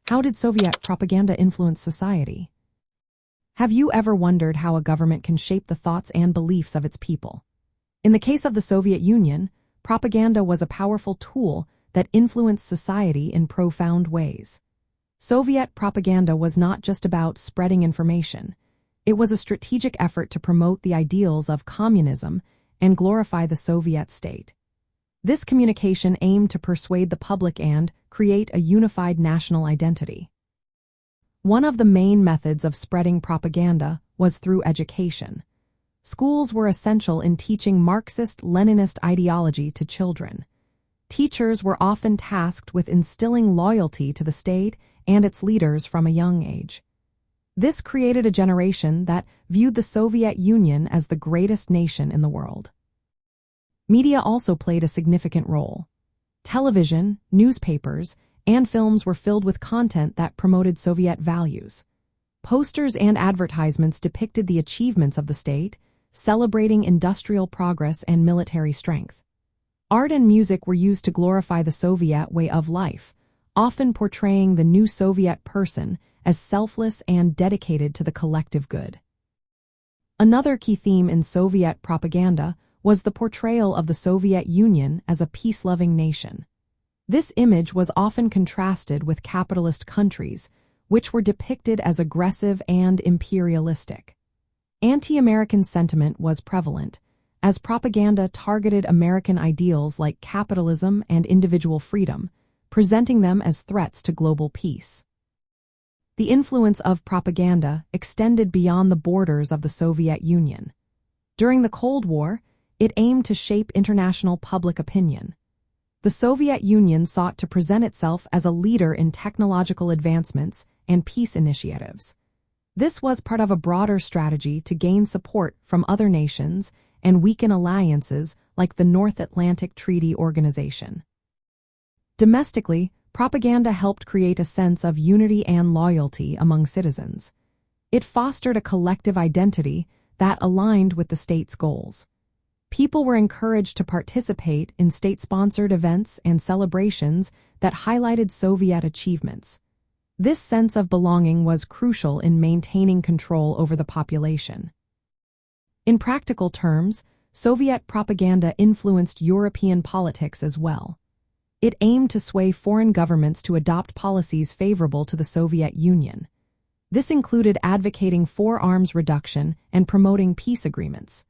How did Soviet propaganda influence society? Have you ever wondered how a government can shape the thoughts and beliefs of its people? In the case of the Soviet Union, propaganda was a powerful tool that influenced society in profound ways. Soviet propaganda was not just about spreading information. It was a strategic effort to promote the ideals of communism and glorify the Soviet state. This communication aimed to persuade the public and create a unified national identity. One of the main methods of spreading propaganda was through education. Schools were essential in teaching Marxist-Leninist ideology to children. Teachers were often tasked with instilling loyalty to the state and its leaders from a young age. This created a generation that viewed the Soviet Union as the greatest nation in the world. Media also played a significant role. Television, newspapers, and films were filled with content that promoted Soviet values. Posters and advertisements depicted the achievements of the state, celebrating industrial progress and military strength. Art and music were used to glorify the Soviet way of life, often portraying the new Soviet person as selfless and dedicated to the collective good. Another key theme in Soviet propaganda was the portrayal of the Soviet Union as a peace-loving nation. This image was often contrasted with capitalist countries, which were depicted as aggressive and imperialistic. Anti-American sentiment was prevalent, as propaganda targeted American ideals like capitalism and individual freedom, presenting them as threats to global peace. The influence of propaganda extended beyond the borders of the Soviet Union. During the Cold War, it aimed to shape international public opinion. The Soviet Union sought to present itself as a leader in technological advancements and peace initiatives. This was part of a broader strategy to gain support from other nations and weaken alliances like the North Atlantic Treaty Organization. Domestically, propaganda helped create a sense of unity and loyalty among citizens. It fostered a collective identity that aligned with the state's goals. People were encouraged to participate in state-sponsored events and celebrations that highlighted Soviet achievements. This sense of belonging was crucial in maintaining control over the population. In practical terms, Soviet propaganda influenced European politics as well. It aimed to sway foreign governments to adopt policies favorable to the Soviet Union. This included advocating for arms reduction and promoting peace agreements.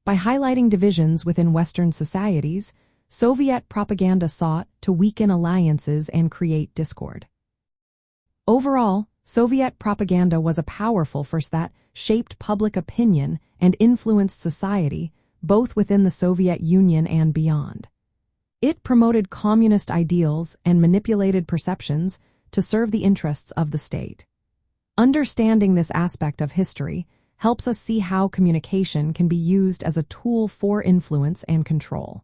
By highlighting divisions within Western societies, Soviet propaganda sought to weaken alliances and create discord. Overall, Soviet propaganda was a powerful force that shaped public opinion and influenced society, both within the Soviet Union and beyond. It promoted communist ideals and manipulated perceptions to serve the interests of the state. Understanding this aspect of history helps us see how communication can be used as a tool for influence and control.